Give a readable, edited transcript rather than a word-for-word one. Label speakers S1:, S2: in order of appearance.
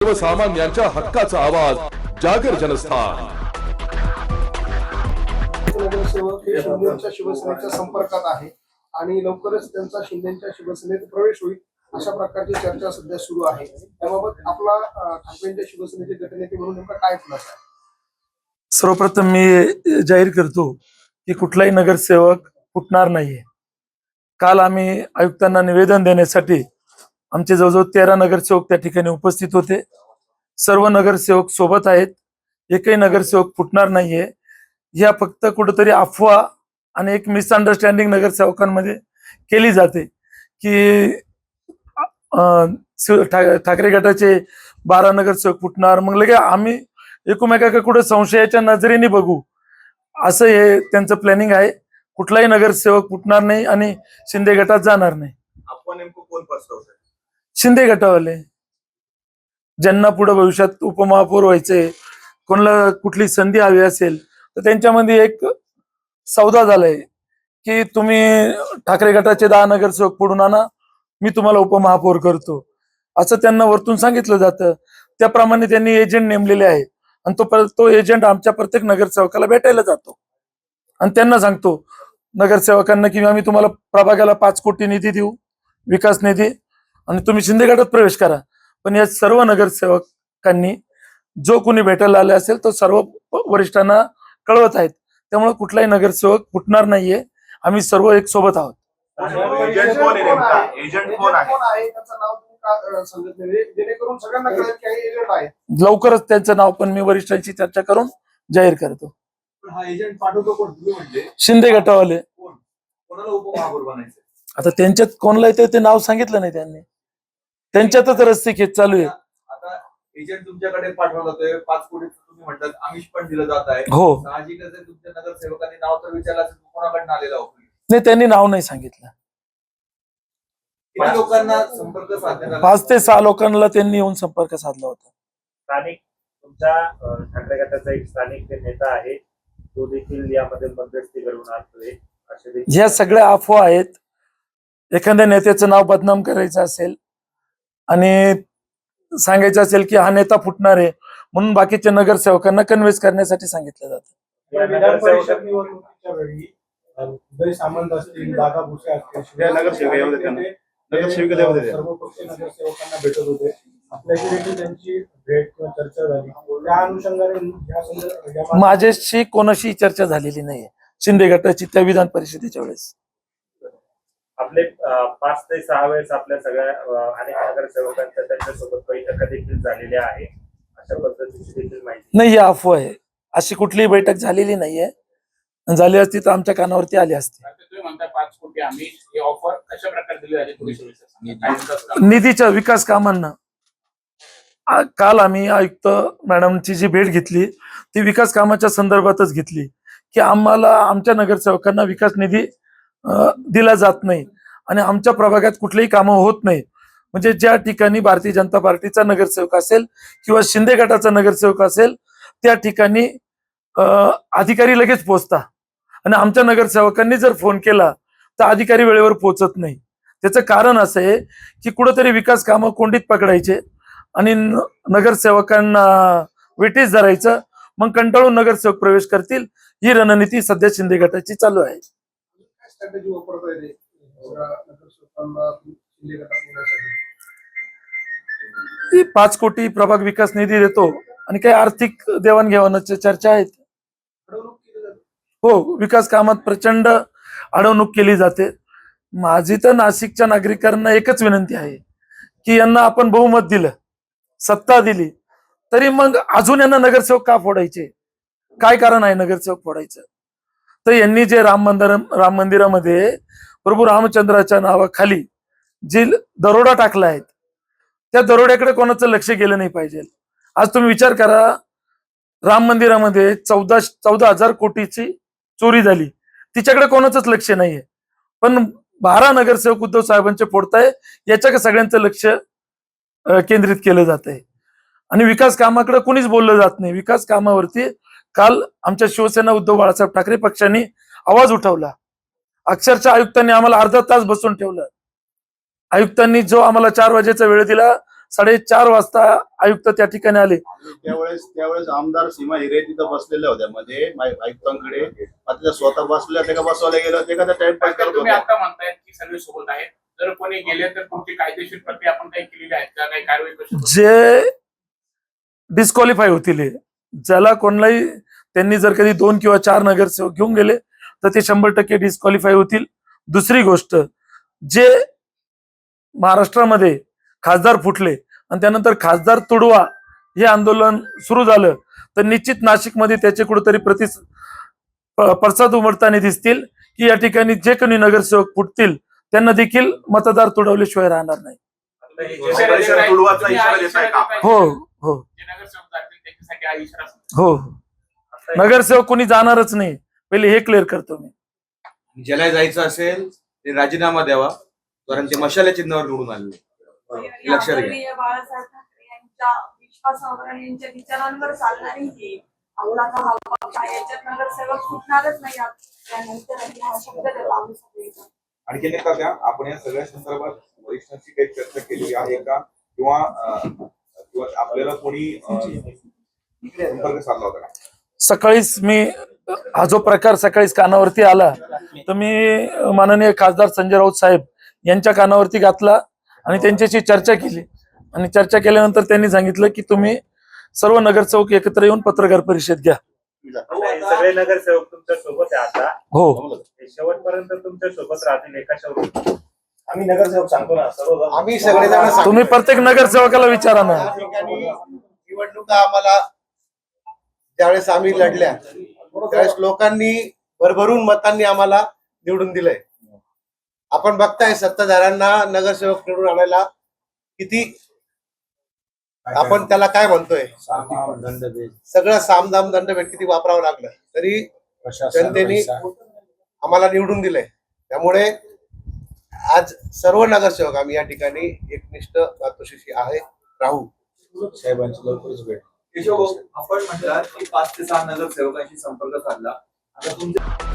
S1: सर्वसामान्यांच्या हक्काचा आवाज जागर जनस्थान.
S2: नगरसेवक हे शिंदेच्या शिवसेनेच्या संपर्कात आहे आणि लवकरच त्यांचा शिंदेच्या शिवसेनेत प्रवेश होईल अशा प्रकारची चर्चा सध्या सुरू आहे. त्याबाबत आपला ठाकरेंच्या शिवसेनेचे गटनेते म्हणून नेमका काय खुलासा आहे?
S3: सर्वप्रथम मी जाहीर करतो की कुठलाही नगरसेवक फुटणार नाहीये. काल आम्ही आयुक्तांना निवेदन देण्यासाठी आमचे जवळजवळ 13 नगरसेवक त्या ठिकाणी उपस्थित होते. सर्व नगरसेवक सोबत आहेत. एकही नगरसेवक फुटणार नाहीये. ह्या फक्त कुठेतरी अफवा आणि एक मिसअंडरस्टँडिंग नगरसेवकांमध्ये केली जाते की ठाकरे गटाचे 12 नगरसेवक फुटणार, मग लगे आम्ही एकमेकाकडे कुठे संशयाच्या नजरेने बघू, असं हे त्यांचं प्लॅनिंग आहे. कुठलाही नगरसेवक फुटणार नाही आणि शिंदे गटात जाणार नाही.
S4: आपण नेमकं कोण पसरवतंय?
S3: शिंदे गटावाले ज्यांना पुढे भविष्यात उपमहापौर व्हायचंय, कोणाला कुठली संधी हवी असेल तर त्यांच्यामध्ये एक सौदा झालाय की तुम्ही ठाकरे गटाचे 10 नगरसेवक पुढून आणा, मी तुम्हाला उपमहापौर करतो, असं त्यांना वरतून सांगितलं जातं. त्याप्रमाणे त्यांनी एजंट नेमलेले आहे आणि तो एजंट आमच्या प्रत्येक नगरसेवकाला भेटायला जातो आणि त्यांना सांगतो नगरसेवकांना की आम्ही तुम्हाला प्रभागाला 5 कोटी निधी देऊ, विकास निधी, आणि तुम्ही शिंदे गटात प्रवेश करा. पण या सर्व नगरसेवकांनी जो कोणी भेटायला आले असेल तो सर्व वरिष्ठांना कळवत आहेत. त्यामुळे कुठलाही नगरसेवक फुटणार नाहीये. आम्ही सर्व एक सोबत आहोत.
S4: एजंट कोण आहे नेमका? एजंट कोण आहे?
S2: त्याचं नाव तुम्ही सांगत नाही जेणेकरून सगळ्यांना कळेल की हे एजंट आहे.
S3: लवकरच त्यांचं नाव पण मी वरिष्ठांशी चर्चा करून जाहीर करतो.
S2: हा एजंट पाठवतो कोण? तुम्ही म्हणजे
S3: शिंदे गटावाले.
S4: कोणाला उपमहापौर बनायचं?
S3: आता त्यांच्यात कोणला येते ते नाव सांगितलं नाही त्यांनी. त्यांच्यातच रस्ते खेच चालू आहे.
S4: आता एजंट तुमच्याकडे पाठवला जातोय, 5 कोटी तुम्ही म्हणतात, आमिष पण दिलं जात आहे.
S3: हो.
S4: साहजिकच आहे, तुमच्या नगरसेवकांनी नाव तर विचारलं असेल, कोणाकडनं आलेला हो?
S3: नाही, त्यांनी नाव नाही सांगितलं.
S4: किती लोकांना संपर्क साधण्यात आला?
S3: 5 ते 6 लोकांना त्यांनी येऊन संपर्क साधला होता.
S5: स्थानिक तुमच्या ठाकरे गटाचा एक स्थानिक नेता आहे, तो देखील यामध्ये मध्यस्थी करून आणतोय, असे देखील
S3: ह्या सगळ्या अफवा आहेत. एखाद्या नेत्याचं नाव बदनाम करायचं असेल आणि सांगायचं असेल की हा नेता फुटणार आहे म्हणून बाकीच्या नगरसेवकांना कन्व्हिन्स करण्यासाठी सांगितलं जातं.
S5: या
S2: विधान परिषद
S5: नगरसेवक
S2: निवडणुकीच्या वेळी उदय सामंत असतील, दादा भुसे असतील, सर्व पक्ष नगरसेवकांना भेटत होते. आपल्याशी देखील त्यांची भेट किंवा चर्चा झाली. त्या अनुषंगाने
S3: माझ्याशी कोणाशी चर्चा झालेली नाहीये शिंदे गटाची त्या विधान परिषदेच्या वेळेस.
S5: आपले 5 ते 6 वेळेस आपल्या सगळ्या अनेक नगरसेवकांच्या त्यांच्यासोबत बैठका देखील झालेल्या आहे, अशा पद्धतीची देखील माहिती
S3: नाही, ही अफवा आहे. अशी कुठलीही बैठक झालेली नाहीये. झाली असती तर आमच्या कानावरती आली असती.
S6: तुम्ही म्हणता 5 कोटी आम्ही ही ऑफर कशा प्रकारे दिली जाते थोडी सविस्तर?
S3: निधीच्या विकास कामांना काल आम्ही आयुक्त मॅडमची जी भेट घेतली ती विकास कामाच्या संदर्भातच घेतली की आम्हाला आमच्या नगरसेवकांना विकास निधी दिला जात नाही आणि आमच्या प्रभागात कुठलीही कामं होत नाही. म्हणजे ज्या ठिकाणी भारतीय जनता पार्टीचा नगरसेवक असेल किंवा शिंदे गटाचा नगरसेवक असेल त्या ठिकाणी अधिकारी लगेच पोहोचता आणि आमच्या नगरसेवकांनी जर फोन केला तर अधिकारी वेळेवर पोहोचत नाही. त्याचं कारण असं आहे की कुठंतरी विकास कामं कोंडीत पकडायचे आणि नगरसेवकांना वेटीस धरायचं, मग कंटाळून नगरसेवक प्रवेश करतील. ही रणनीती सध्या शिंदे गटाची चालू आहे.
S2: स्ट्रॅटेजी वापरता येते नगरसेवकांना शिंदे गटात येण्यासाठी?
S3: 5 कोटी प्रभाग विकास निधी देतो आणि काही आर्थिक देवाणघेवाणाच्या चर्चा आहेत.
S2: अडवणूक केली जाते.
S3: हो, विकास कामात प्रचंड अडवणूक केली जाते. माझी तर नाशिकच्या नागरिकांना एकच विनंती आहे की यांना आपण बहुमत दिलं, सत्ता दिली, तरी मग अजून यांना नगरसेवक का फोडायचे? काय कारण आहे नगरसेवक फोडायचं? तर यांनी जे राम मंदिरामध्ये प्रभू रामचंद्राच्या नावाखाली जे दरोडा टाकला आहे त्या दरोड्याकडे कोणाचं लक्ष गेलं नाही पाहिजे. आज तुम्ही विचार करा, राम मंदिरामध्ये 14,000 कोटीची चोरी झाली, तिच्याकडे कोणाचंच लक्ष नाहीये. पण 12 नगरसेवक उद्धव साहेबांचे फोडताय, याच्याकडे सगळ्यांचं लक्ष केंद्रित केलं जात आहे आणि विकास कामाकडे कोणीच बोललं जात नाही. विकास कामावरती काल आमच्या शिवसेना उद्धव बाळासाहेब ठाकरे पक्षांनी आवाज उठवला. अक्षरशः आयुक्तांनी आम्हाला अर्धा तास बसून ठेवलं. आयुक्तांनी जो आम्हाला 4 वाजेचा वेळ दिला 4:30 वाजता आयुक्त त्या ठिकाणी आले.
S7: त्यावेळेस आमदार सीमा हिरे तिथं बसलेल्या होत्या मध्ये आयुक्तांकडे. आता त्या स्वतः बसल्या ते का बसवायला गेलं ते का टाइमपास करत
S6: तुम्ही
S7: होत्या.
S6: आता म्हणतायत की सर्व सोबत आहेत, जर कोणी गेले तर तुमची कायदेशीर प्रक्रिया आपण काही केलेली आहे का, काही कारवाई कशी होईल?
S3: जे डिस्क्वालिफाय होतील, ज्याला कोणालाही त्यांनी जर कधी 2 किंवा 4 नगरसेवक घेऊन गेले तर ते 100% डिस्क्वालिफाय होतील. दुसरी गोष्ट, जे महाराष्ट्रामध्ये खासदार फुटले आणि त्यानंतर खासदार तुडवा हे आंदोलन सुरू झालं तर निश्चित नाशिकमध्ये त्याचे कुठेतरी पडसाद उमटताना दिसतील की या ठिकाणी जे कोणी नगरसेवक फुटतील त्यांना देखील मतदार तुडवल्याशिवाय राहणार नाही.
S5: आता हे
S6: इशारा
S5: जे-
S6: देताय,
S4: तुडवाचा
S6: तुम्ही
S4: इशारा
S6: हा
S4: देताय
S6: इशारा
S4: का?
S6: देताय
S3: हो
S6: की
S3: हो
S6: जे नगरसेवक जातील त्याच्यासाठी हा इशारा असेल.
S3: हो
S5: आता
S3: नगरसेवक कोणी जाणारच नाही, पहिले हे क्लिअर करतो मी.
S4: ज्याला जायचं असेल ते राजीनामा द्यावा, कारण ते मशाल्या चिन्हावर निवडून आले. लक्षात घ्या.
S8: आदरणीय बाळासाहेब ठाकरे यांच्या विश्वासावर आणि यांच्या विचारांवर चालणारी ही अवलाचा हा पक्ष आहे. याच्यात नगरसेवक सुटणारच नाही. त्यानंतर हा शब्द त्याला आम्ही सगळे
S9: आणखी एका द्या, आपण या सगळ्या संदर्भात वरिष्ठांची काही चर्चा केली आहे का, किंवा आपल्याला कोणी संपर्क साधला होता का?
S3: सकाळीच मी हा जो प्रकार सकाळीच कानावरती आला तर मी माननीय खासदार संजय राऊत साहेब यांच्या कानावरती घातला आणि त्यांच्याशी चर्चा केली. आणि चर्चा केल्यानंतर त्यांनी सांगितलं की तुम्ही सर्व नगरसेवक एकत्र येऊन पत्रकार परिषद घ्या.
S5: आता हे सगळे नगरसेवक तुमच्या सोबत आहे आता,
S3: हो,
S5: हे शेवटपर्यंत तुमच्या सोबत राहतील एका शब्दात.
S7: आम्ही नगरसेवक सांगतो ना सर्व.
S2: आम्ही सगळेजण
S3: तुम्ही प्रत्येक नगरसेवकाला विचारा ना.
S10: या ठिकाणी निवडणुका आम्हाला ज्यावेळेस आम्ही लढल्या त्यावेळेस लोकांनी भरभरून मतांनी आम्हाला निवडून दिलंय. आपण बघताय सत्ताधाऱ्यांना नगरसेवक निवडून आणायला किती आपण त्याला काय म्हणतोय, सगळं सामदाम दंडभेद किती वापरावं लागलं तरी जनतेने आम्हाला निवडून दिलंय. त्यामुळे आज सर्व नगरसेवक आम्ही या ठिकाणी एकनिष्ठ मातोश्रीशी आहे राहू. साहेबांची लवकरच भेट.
S4: केशव भाऊ, आपण म्हटलं की 5 ते 6 नगरसेवकांशी संपर्क साधला. आता तुमच्या